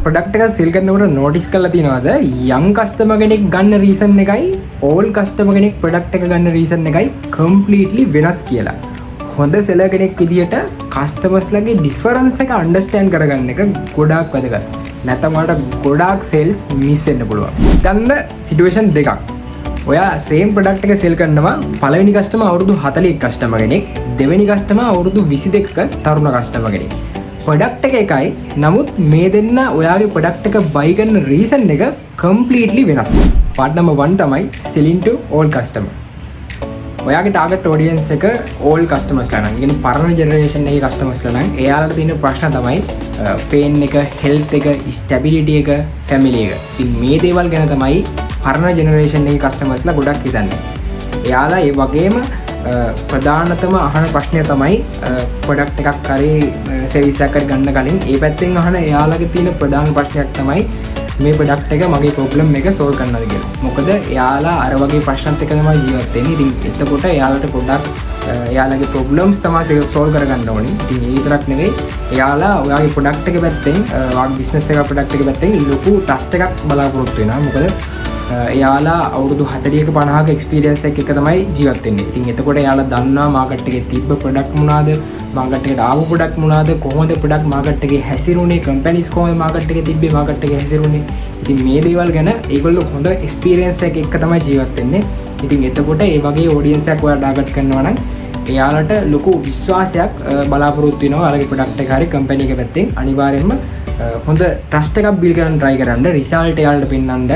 Product එක සෙල් කරනකොට notice කරලා තියෙනවද යම් කස්ටමර් කෙනෙක් ගන්න රීසන් එකයි ඕල් කස්ටමර් කෙනෙක් ප්‍රොඩක්ට් එක ගන්න රීසන් එකයි කම්ප්ලීට්ලි වෙනස් කියලා. හොඳ සෙලර් කෙනෙක් විදිහට කස්ටමර්ස්ලාගේ ඩිෆරන්ස් එක අන්ඩර්ස්ටෑන්ඩ් කරගන්න එක ගොඩාක් වැදගත්. නැත්නම් ඔයාලට ගොඩාක් සේල්ස් මිස් වෙන්න පුළුවන්. ගන්න සිටුේෂන් දෙකක්. ඔයා සේම් ප්‍රොඩක්ට් එක සෙල් කරනවා පළවෙනි කස්ටමර් අවුරුදු 41 කස්ටමර් කෙනෙක්, දෙවෙනි කස්ටමර් අවුරුදු 22ක තරුණ කස්ටමර් කෙනෙක්. ප්‍රොඩක්ට් එක එකයි. නමුත් මේ දෙන්න ඔයාගේ ප්‍රොඩක්ට් එක බයි කරන රීසන් එක කම්ප්ලීට්ලි වෙනස්. පාර්ට් නම්බර් 1 තමයි selling to all customer. ඔයාගේ ටාගට් ඔඩියන්ස් එක all customers ලා නම්, කියන්නේ පරණ ජෙනරේෂන් එකේ customers ලා නම් එයාලට තියෙන ප්‍රශ්න තමයි pain එක, health එක, stability එක, family එක. ඉතින් මේ දේවල් ගැන තමයි පරණ ජෙනරේෂන් එකේ customers ලා ගොඩක් හිතන්නේ. එයාලා ඒ වගේම ප්‍රධානතම අහන ප්‍රශ්නය තමයි ප්‍රොඩක්ට් එකක් හරි සර්විස් එකක් ගන්න කලින් ඒ පැත්තෙන් අහන එයාලගේ තියෙන ප්‍රධාන ප්‍රශ්නයක් තමයි මේ ප්‍රොඩක්ට් එක මගේ ප්‍රොබ්ලම් එක සෝල්ව් කරන්නද කියලා. මොකද එයාලා අර වගේ ප්‍රශ්නත් එක්ක තමයි ජීවත් වෙන්නේ. ඉතින් එතකොට එයාලට පොඩ්ඩක් එයාලගේ ප්‍රොබ්ලම්ස් තමයි සෝල්ව් කරගන්න ඕනේ. ඉතින් ඒ විතරක් නෙවෙයි එයාලා ඔයාගේ ප්‍රොඩක්ට් එක පැත්තෙන් ඔයාගේ බිස්නස් එක ප්‍රොඩක්ට් එක පැත්තෙන් ලොකු ට්‍රස්ට් එකක් බලාපොරොත්තු වෙනවා. මොකද එයාලා අවුරුදු 40ක 50ක එක්ස්පීරියන්ස් එක තමයි ජීවත් වෙන්නේ. ඉතින් එතකොට එයාලා දන්නවා මාකට් එකේ තිබ්බ ප්‍රොඩක්ට් මොනවාද, මාකට් එකට ආපු ප්‍රොඩක්ට් මොනවාද, කොහොමද ප්‍රොඩක්ට් මාකට් එකේ හැසිරුනේ, කම්පැනිස් කොහොමද මාකට් එකේ තිබ්බේ, මාකට් එකේ හැසිරුනේ. ඉතින් මේ දේවල් ගැන ඒගොල්ලෝ හොඳ එක්ස්පීරියන්ස් එක තමයි ජීවත් වෙන්නේ. ඉතින් එතකොට ඒ වගේ ඔඩියන්ස් එකක් ඔයාලා ටාගට් කරනවා නම් එයාලට ලොකු විශ්වාසයක් බලාපොරොත්තු වෙනවා ඔයාලගේ ප්‍රොඩක්ට් එක හරි කම්පැනි එක පැත්තෙන්. අනිවාර්යෙන්ම හොඳ ට්‍රස්ට් එකක් බිල්ඩ් කරන්න try කරන්න, රිසල්ට් එයාලට පෙන්නන්න,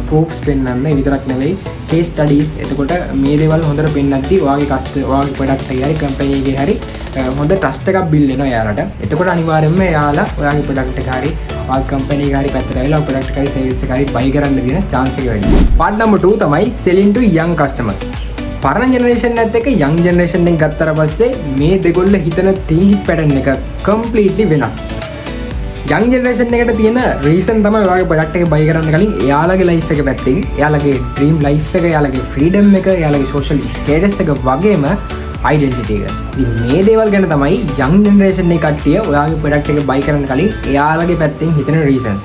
ප්‍රූෆ්ස් පෙන්නන්න. ඒ විතරක් නෙවෙයි කේස් ස්ටඩීස්. එතකොට මේ දේවල් හොඳට පෙන්නද්දී ඔයාගේ ප්‍රොඩක්ට් එකේ හරි කම්පැනි එකේ හරි හොඳ ට්‍රස්ට් එකක් බිල්ඩ් වෙනවා එයාලට. එතකොට අනිවාර්යෙන්ම එයාලා ඔයාගේ ප්‍රොඩක්ට් එක හරි ඔයාගේ කම්පැනි එක හරි පැත්තට ඇවිල්ලා ප්‍රොඩක්ට් එකයි සර්විස් එකයි බයි කරන්න දෙන chance එක වැඩි. පාර්ට් නම්බර් 2 තමයි selling to young customers. පරණ ජෙනරේෂන් එකත් එක්ක young generation එක ගත්තට පස්සේ මේ දෙගොල්ල හිතන thinking pattern එක completely වෙනස්. young generation එකට තියෙන reason තමයි ඔයාගේ product එක buy කරන්න කලින් එයාලගේ life එක පැත්තෙන්, එයාලගේ dream life එක, එයාලගේ freedom එක, එයාලගේ social status එක වගේම identity එක. ඉතින් මේ දේවල් ගැන තමයි young generation එක කට්ටිය ඔයාගේ product එක buy කරන්න කලින් එයාලගේ පැත්තෙන් හිතන reasons.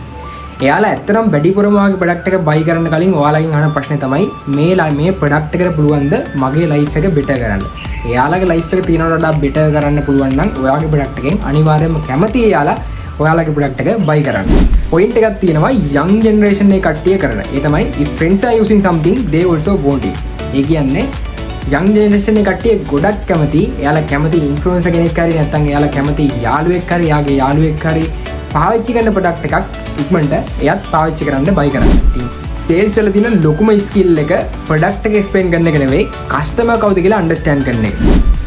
එයාලා ඇත්තටම වැඩිපුරම ඔයාගේ product එක buy කරන්න කලින් ඔයාලගෙන් අහන ප්‍රශ්නේ තමයි මේ product එකට පුළුවන්ද මගේ life එක better කරන්න. එයාලගේ life එක තියනකට වඩා better කරන්න පුළුවන් නම් ඔයාගේ product එකෙන් අනිවාර්යයෙන්ම කැමති එයාලා ඔයාලගේ ප්‍රොඩක්ට් එක buy කරන්න. පොයින්ට් එකක් තියෙනවා young generation එකේ කට්ටිය කරන. ඒ තමයි if friends are using something they also want it. ඒ කියන්නේ young generation එකේ කට්ටිය ගොඩක් කැමති, එයාලා කැමති ඉන්ෆ්ලුවෙන්සර් කෙනෙක් හරි නැත්නම් එයාලා කැමති යාළුවෙක් හරි යාගේ යාළුවෙක් හරි පාවිච්චි කරන ප්‍රොඩක්ට් එකක් ඉක්මනට එයාත් පාවිච්චි කරන්න buy කරන්න. ඉතින් සේල්ස් වල තියෙන ලොකුම ස්කිල් එක ප්‍රොඩක්ට් එක එක්ස්ප්ලেইন කරන එක නෙවෙයි, කස්ටමර් කවුද කියලා අන්ඩර්ස්ටෑන්ඩ් කරන එක.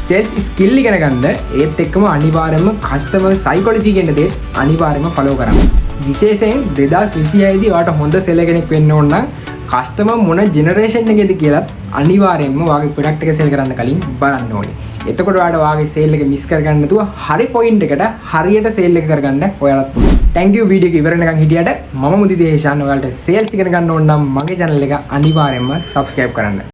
සේල්ස් ස්කිල් ඉගෙන ගන්න ඒත් එක්කම අනිවාර්යයෙන්ම කස්ටමර් සයිකොලොජි කියන දේ අනිවාර්යයෙන්ම ෆලෝ කරන්න. විශේෂයෙන් 2026 දී ඔයාලට හොඳ සෙලර් කෙනෙක් වෙන්න ඕන නම් කස්ටමර් මොන ජෙනරේෂන් එකේද කියලා අනිවාර්යයෙන්ම ඔයාගේ ප්‍රොඩක්ට් එක සෙල් කරන්න කලින් බලන්න ඕනේ. එතකොට ඔයාලට ඔයාගේ සේල් එක මිස් කරගන්න නැතුව හරි පොයින්ට් එකට හරියට සේල් එක කරගන්න ඔයාලත් පුළුවන්. thank you වීඩියෝ එක ඉවර වෙනකන් හිටියට. මම මුදිත හේෂාන්. ඔයාලට සේල්ස් ඉගෙන ගන්න ඕන නම් මගේ channel එක අනිවාර්යයෙන්ම subscribe කරන්න.